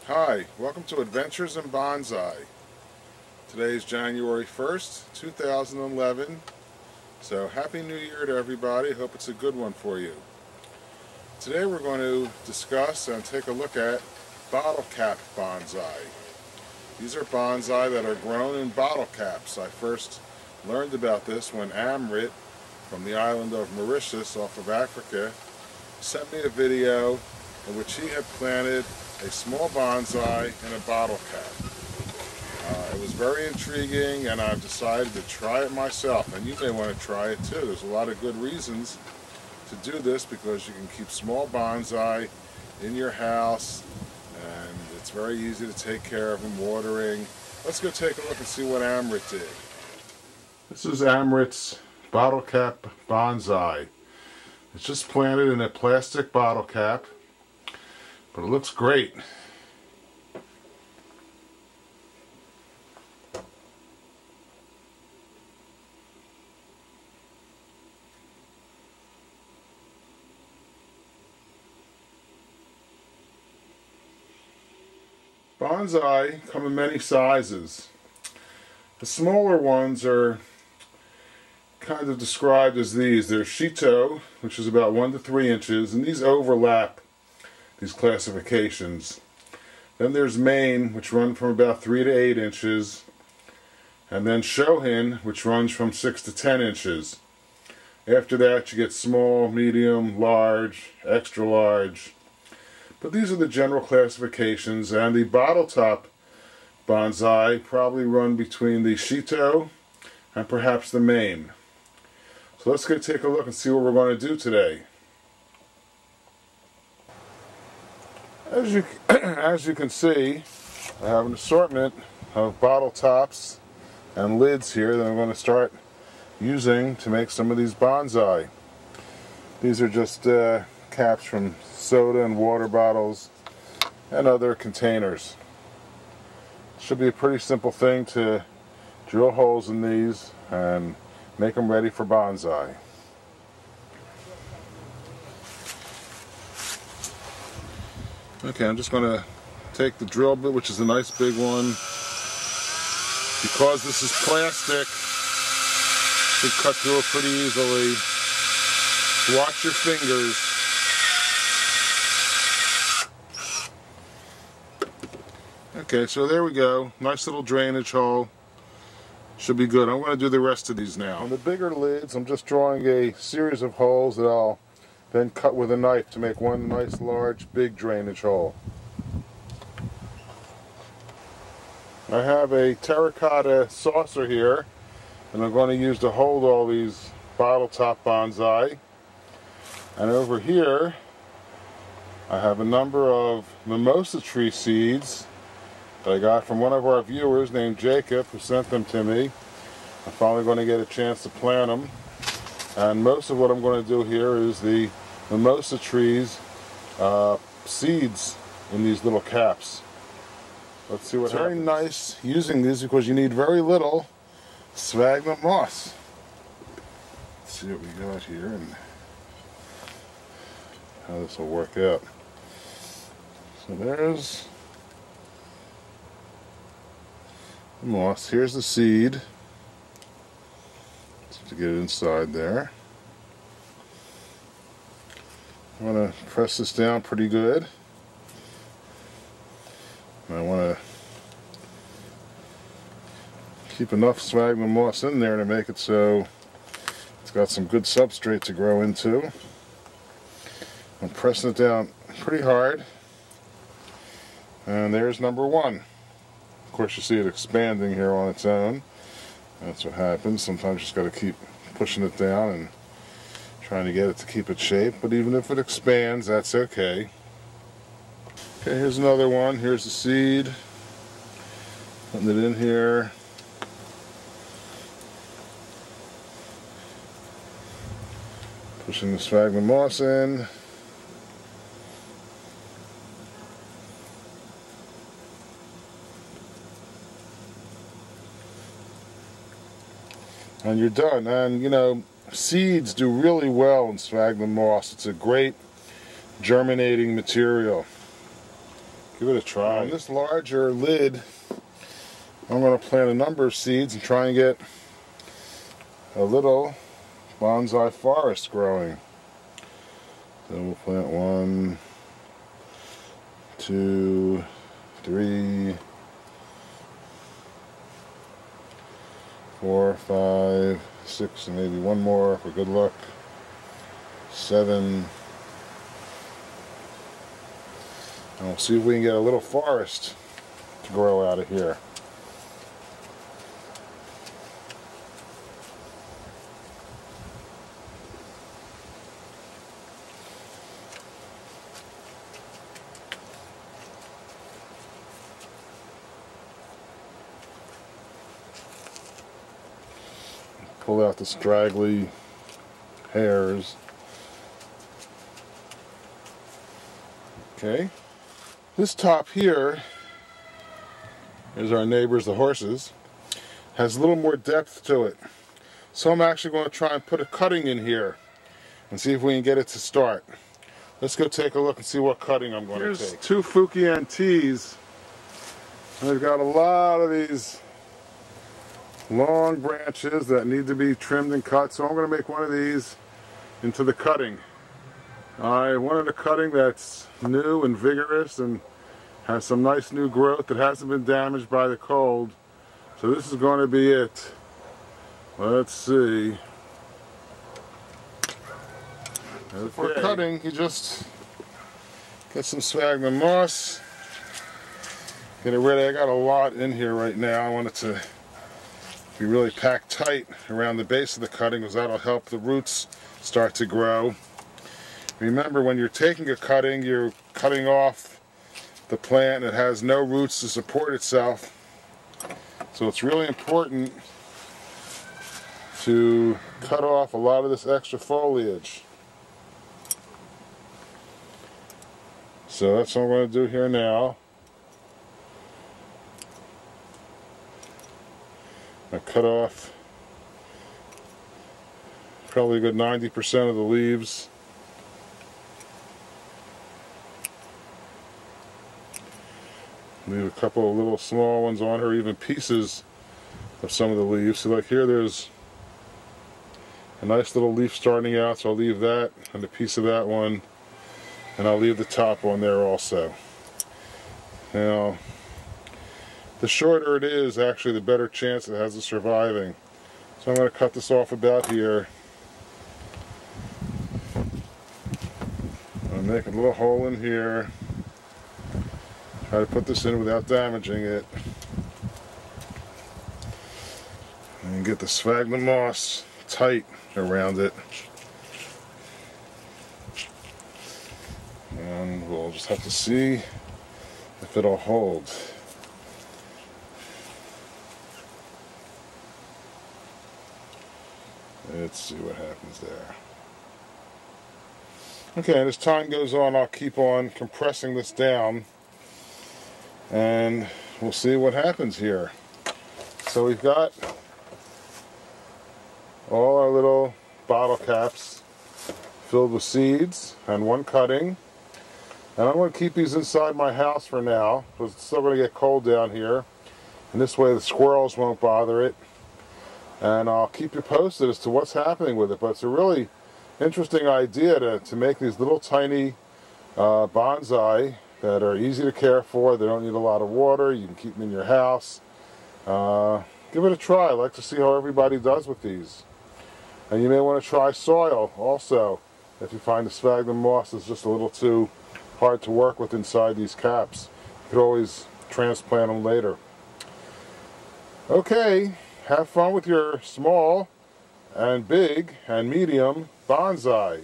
Hi, welcome to Adventures in Bonsai. Today is January 1st, 2011. So Happy New Year to everybody. Hope it's a good one for you. Today we're going to discuss and take a look at bottle cap bonsai. These are bonsai that are grown in bottle caps. I first learned about this when Amrit from the island of Mauritius off of Africa sent me a video in which he had planted a small bonsai in a bottle cap. It was very intriguing, and I've decided to try it myself, and you may want to try it too. There's a lot of good reasons to do this because you can keep small bonsai in your house, and it's very easy to take care of them, watering. Let's go take a look and see what Amrit did. This is Amrit's bottle cap bonsai. It's just planted in a plastic bottle cap, but it looks great. Bonsai come in many sizes. The smaller ones are kind of described as these. They're Shito, which is about 1 to 3 inches, and these overlap these classifications. Then there's Maine, which run from about 3 to 8 inches, and then Shohin, which runs from 6 to 10 inches. After that you get small, medium, large, extra large. But these are the general classifications, and the bottle top bonsai probably run between the Shito and perhaps the Maine. So let's go take a look and see what we're going to do today. As you can see, I have an assortment of bottle tops and lids here that I'm going to start using to make some of these bonsai. These are just caps from soda and water bottles and other containers. It should be a pretty simple thing to drill holes in these and make them ready for bonsai. Okay, I'm just going to take the drill bit, which is a nice big one. Because this is plastic, you can cut through it pretty easily. Watch your fingers. Okay, so there we go. Nice little drainage hole. Should be good. I'm going to do the rest of these now. On the bigger lids, I'm just drawing a series of holes that I'll then cut with a knife to make one nice large big drainage hole. I have a terracotta saucer here, and I'm going to use to hold all these bottle top bonsai. And over here I have a number of mimosa tree seeds that I got from one of our viewers named Jacob, who sent them to me. I'm finally going to get a chance to plant them. And most of what I'm going to do here is the mimosa trees seeds in these little caps. Let's see what happens. Very nice using these because you need very little sphagnum moss. Let's see what we got here and how this will work out. So there's the moss. Here's the seed. To get it inside there. I want to press this down pretty good. And I want to keep enough sphagnum moss in there to make it so it's got some good substrate to grow into. I'm pressing it down pretty hard. And there's number one. Of course, you see it expanding here on its own. That's what happens. Sometimes you just got to keep pushing it down and trying to get it to keep its shape. But even if it expands, that's okay. Okay, here's another one. Here's the seed. Putting it in here. Pushing the sphagnum moss in. And you're done. And you know, seeds do really well in sphagnum moss. It's a great germinating material. Give it a try. On this larger lid, I'm going to plant a number of seeds and try and get a little bonsai forest growing. So we'll plant 1, 2, 3, 4, 5, 6, and maybe one more for good luck. 7. And we'll see if we can get a little forest to grow out of here. Pull out the straggly hairs. Okay. This top here is our neighbors, the horses. Has a little more depth to it. So I'm actually going to try and put a cutting in here and see if we can get it to start. Let's go take a look and see what cutting I'm going to take. Here's 2 Fukian-tees. They've got a lot of these long branches that need to be trimmed and cut, so I'm going to make one of these into the cutting. I wanted a cutting that's new and vigorous and has some nice new growth that hasn't been damaged by the cold. So this is going to be it. Let's see. Okay. For cutting, you just get some sphagnum moss, get it ready. I got a lot in here right now. I want it to be really packed tight around the base of the cutting because that'll help the roots start to grow. Remember, when you're taking a cutting, you're cutting off the plant that has no roots to support itself. So it's really important to cut off a lot of this extra foliage. So that's what I'm going to do here now. I cut off probably a good 90% of the leaves. Leave a couple of little small ones on her, even pieces of some of the leaves. So like here there's a nice little leaf starting out, so I'll leave that and a piece of that one, and I'll leave the top on there also. Now, the shorter it is, actually the better chance it has of surviving. So I'm going to cut this off about here. I'll make a little hole in here. Try to put this in without damaging it. And get the sphagnum moss tight around it. And we'll just have to see if it'll hold. Let's see what happens there. Okay, as time goes on, I'll keep on compressing this down and we'll see what happens here. So we've got all our little bottle caps filled with seeds and one cutting. And I'm going to keep these inside my house for now because it's still going to get cold down here. And this way the squirrels won't bother it. And I'll keep you posted as to what's happening with it. But it's a really interesting idea to make these little tiny bonsai that are easy to care for. They don't need a lot of water. You can keep them in your house. Give it a try. I'd like to see how everybody does with these. And you may want to try soil also if you find the sphagnum moss is just a little too hard to work with inside these caps. You could always transplant them later. Okay. Have fun with your small and big and medium bonsai.